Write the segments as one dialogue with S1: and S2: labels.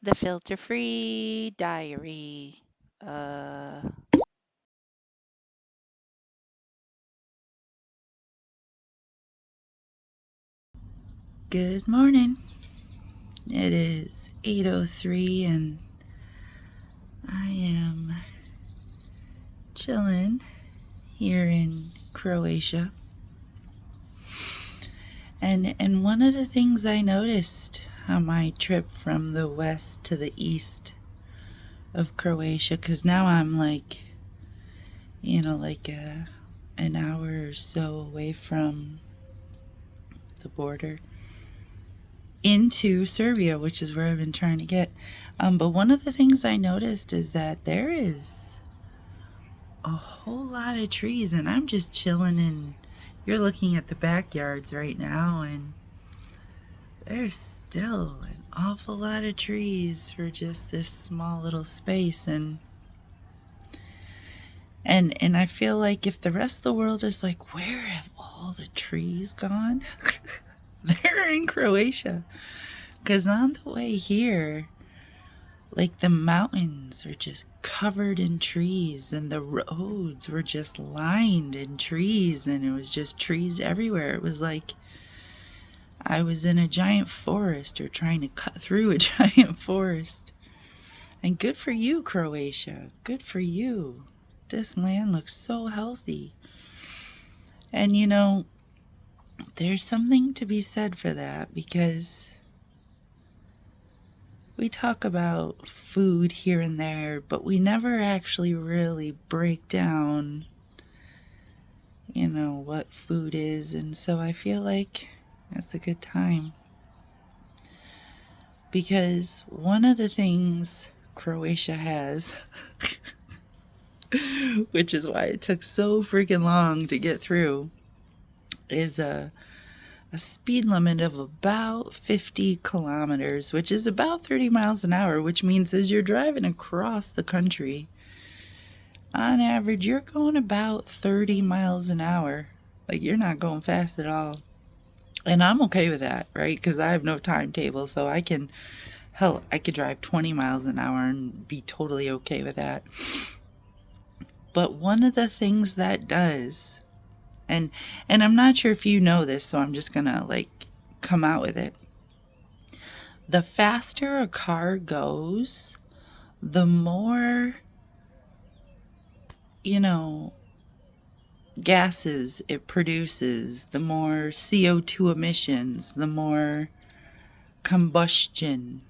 S1: The filter-free diary. Uh,
S2: Good morning. It is 8:03 and I am chilling here in Croatia. And one of the things I noticed on my trip from the west to the east of Croatia, cuz now I'm like an hour or so away from the border into Serbia, which is where I've been trying to get. But one of the things I noticed is that there is a whole lot of trees, and I'm just chilling, and you're looking at the backyards right now, and there's still an awful lot of trees for just this small little space. And I feel like if the rest of the world is like, where have all the trees gone? They're in Croatia, because on the way here, like, the mountains were just covered in trees, and the roads were just lined in trees, and it was just trees everywhere. It was like I was in a giant forest, or trying to cut through a giant forest. And good for you, Croatia. Good for you. This land looks so healthy. And there's something to be said for that, because we talk about food here and there, but we never actually really break down, what food is. And so I feel like that's a good time. Because one of the things Croatia has, which is why it took so freaking long to get through, is a speed limit of about 50 kilometers, which is about 30 miles an hour, which means as you're driving across the country, on average, you're going about 30 miles an hour. Like, you're not going fast at all. And I'm okay with that, right? Because I have no timetable, so I could drive 20 miles an hour and be totally okay with that. But one of the things that does, and I'm not sure if you know this, so I'm just gonna come out with it. The faster a car goes, the more gases it produces, the more CO2 emissions, the more combustion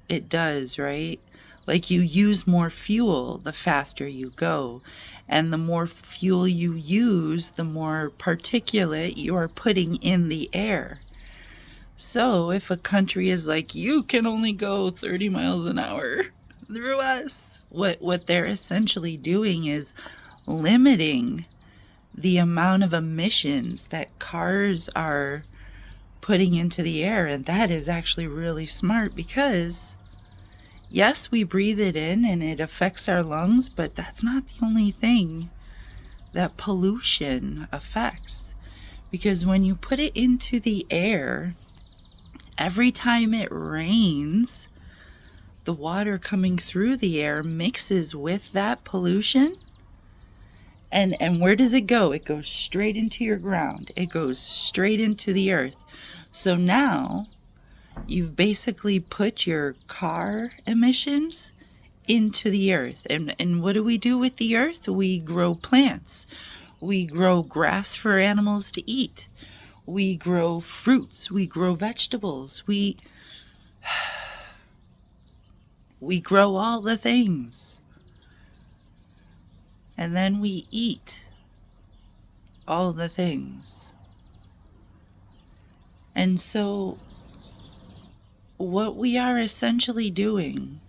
S2: it does, right? Like, you use more fuel the faster you go, and the more fuel you use, the more particulate you're putting in the air. So if a country is like, you can only go 30 miles an hour through us, what they're essentially doing is limiting the amount of emissions that cars are putting into the air. And that is actually really smart, because yes, we breathe it in and it affects our lungs, but that's not the only thing that pollution affects. Because when you put it into the air, every time it rains, the water coming through the air mixes with that pollution. And where does it go? It goes straight into your ground. It goes straight into the earth. So now you've basically put your car emissions into the earth. And what do we do with the earth? We grow plants. We grow grass for animals to eat. We grow fruits. We grow vegetables. We grow all the things. And then we eat all the things. And so what we are essentially doing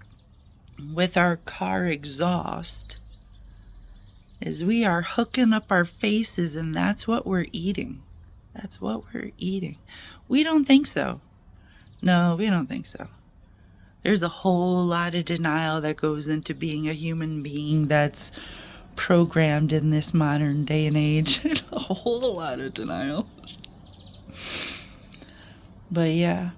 S2: with our car exhaust is we are hooking up our faces, and that's what we're eating. That's what we're eating. We don't think so. No, we don't think so. There's a whole lot of denial that goes into being a human being that's programmed in this modern day and age. A whole lot of denial. But yeah,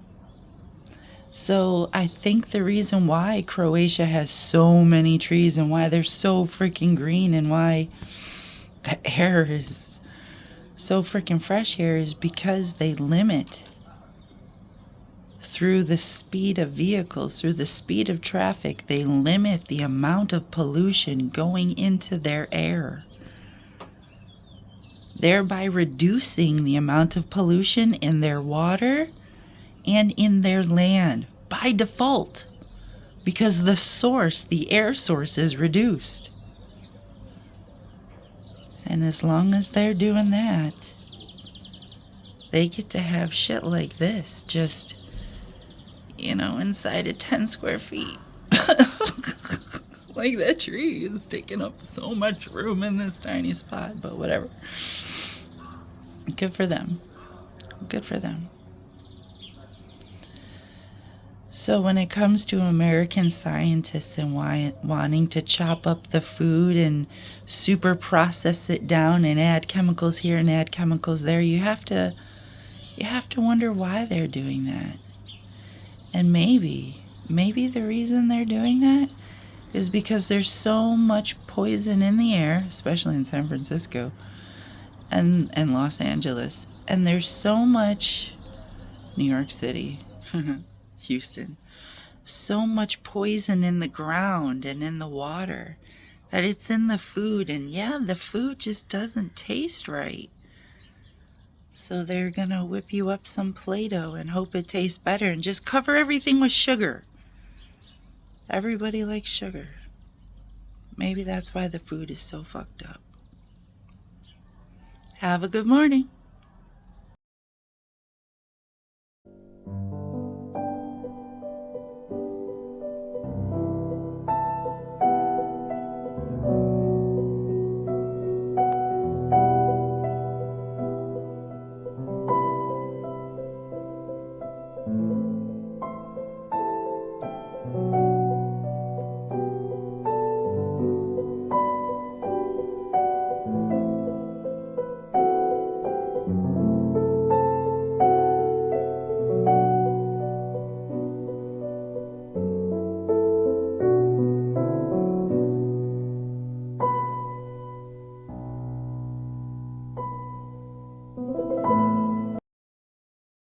S2: So I think the reason why Croatia has so many trees and why they're so freaking green and why the air is so freaking fresh here is because they limit through the speed of vehicles, through the speed of traffic, they limit the amount of pollution going into their air, thereby reducing the amount of pollution in their water and in their land by default, because the source, the air source, is reduced. And as long as they're doing that, they get to have shit like this just, inside of 10 square feet. Like that tree is taking up so much room in this tiny spot, but whatever. Good for them. Good for them. So when it comes to American scientists and wanting to chop up the food and super process it down and add chemicals here and add chemicals there, you have to wonder why they're doing that. And maybe the reason they're doing that is because there's so much poison in the air, especially in San Francisco and Los Angeles, and there's so much New York City, Houston, so much poison in the ground and in the water that it's in the food, and yeah, the food just doesn't taste right. So they're gonna whip you up some Play-Doh and hope it tastes better and just cover everything with sugar. Everybody likes sugar. Maybe that's why the food is so fucked up. Have a good morning.